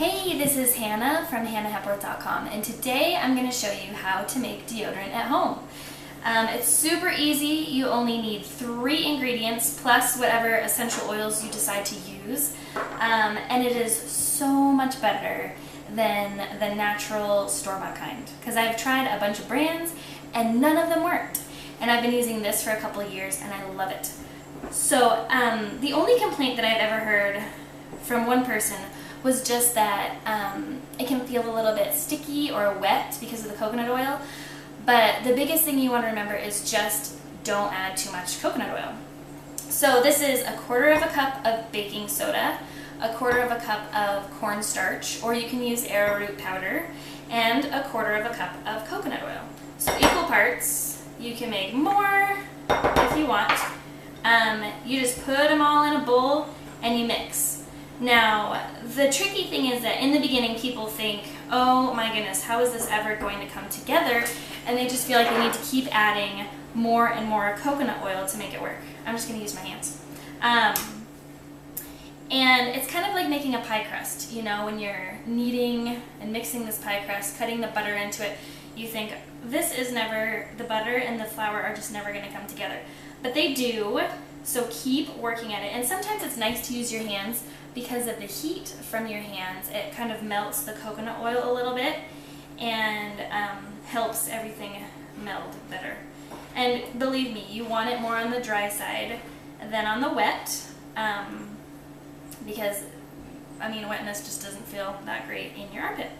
Hey, this is Hannah from hannahhepworth.com, and today I'm going to show you how to make deodorant at home. It's super easy. You only need 3 ingredients plus whatever essential oils you decide to use, and it is so much better than the natural store-bought kind, because I've tried a bunch of brands and none of them worked, and I've been using this for a couple of years and I love it. So the only complaint that I've ever heard from one person was just that it can feel a little bit sticky or wet because of the coconut oil. But the biggest thing you want to remember is just don't add too much coconut oil. So this is 1/4 cup of baking soda, 1/4 cup of cornstarch, or you can use arrowroot powder, and 1/4 cup of coconut oil. So equal parts. You can make more if you want. You just put them all in a bowl and you mix. Now, the tricky thing is that in the beginning people think, oh my goodness, how is this ever going to come together? And they just feel like they need to keep adding more and more coconut oil to make it work. I'm just going to use my hands. And it's kind of like making a pie crust. You know, when you're kneading and mixing this pie crust, cutting the butter into it, you think, this is never, the butter and the flour are just never going to come together. But they do, so keep working at it. And sometimes it's nice to use your hands because of the heat from your hands. It kind of melts the coconut oil a little bit and helps everything meld better. And believe me, you want it more on the dry side than on the wet, because, I mean, wetness just doesn't feel that great in your armpit.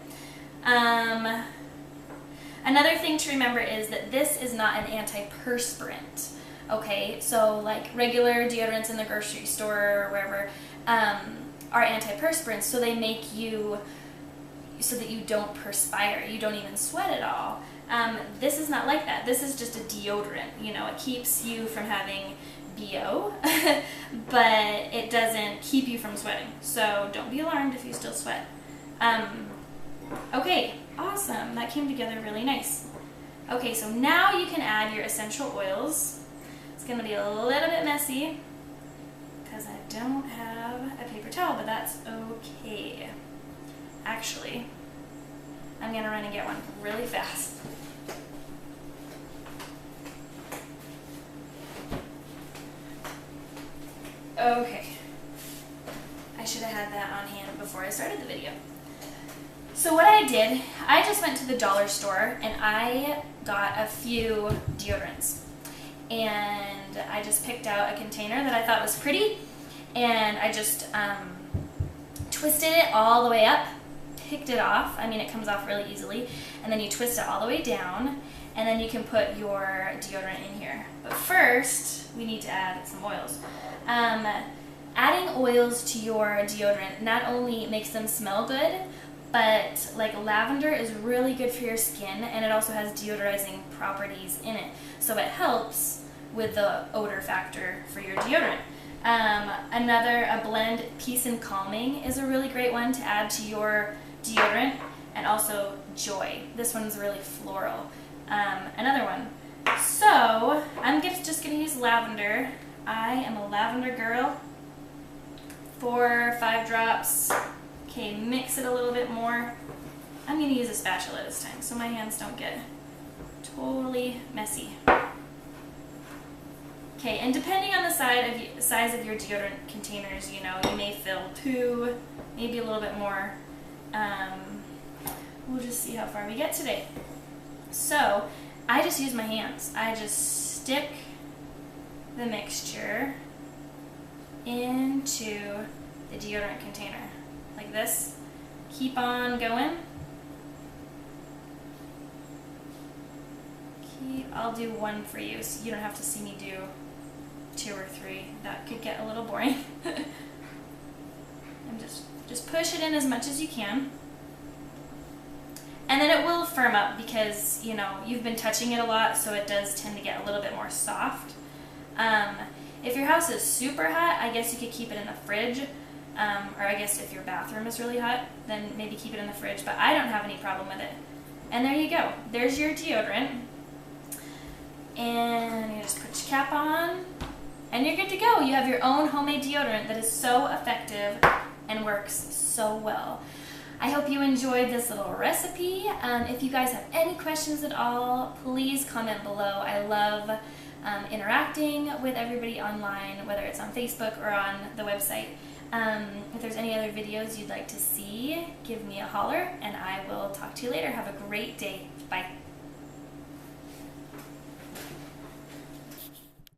Another thing to remember is that this is not an antiperspirant. Okay, so like regular deodorants in the grocery store or wherever are antiperspirants, so they make you so that you don't perspire, you don't even sweat at all. This is not like that. This is just a deodorant. You know, it keeps you from having BO, but it doesn't keep you from sweating. So don't be alarmed if you still sweat. Okay, awesome. That came together really nice. Okay, so now you can add your essential oils. It's going to be a little bit messy because I don't have a paper towel, but that's okay. Actually, I'm going to run and get one really fast. Okay. I should have had that on hand before I started the video. So what I did, I just went to the dollar store and I got a few deodorants. And I just picked out a container that I thought was pretty, and I just twisted it all the way up, picked it off. I mean, it comes off really easily, and then you twist it all the way down, and then you can put your deodorant in here. But first, we need to add some oils. Adding oils to your deodorant not only makes them smell good, but like lavender is really good for your skin, and it also has deodorizing properties in it, so it helps with the odor factor for your deodorant. A blend, Peace and Calming, is a really great one to add to your deodorant, and also Joy. This one's really floral. Another one. So I'm just going to use lavender. I am a lavender girl. 4 or 5 drops. Okay, mix it a little bit more. I'm going to use a spatula this time so my hands don't get totally messy. Okay, and depending on the size of your deodorant containers, you know, you may fill 2, maybe a little bit more. We'll just see how far we get today. So, I just use my hands. I just stick the mixture into the deodorant container, like this. Keep on going. I'll do 1 for you, so you don't have to see me do 2 or 3. That could get a little boring. And just push it in as much as you can. And then it will firm up because, you know, you've been touching it a lot, so it does tend to get a little bit more soft. If your house is super hot, I guess you could keep it in the fridge. Or I guess if your bathroom is really hot, then maybe keep it in the fridge. But I don't have any problem with it. And there you go. There's your deodorant. And you just put your cap on, and you're good to go. You have your own homemade deodorant that is so effective and works so well. I hope you enjoyed this little recipe. If you guys have any questions at all, please comment below. I love interacting with everybody online, whether it's on Facebook or on the website. If there's any other videos you'd like to see, give me a holler, and I will talk to you later. Have a great day. Bye.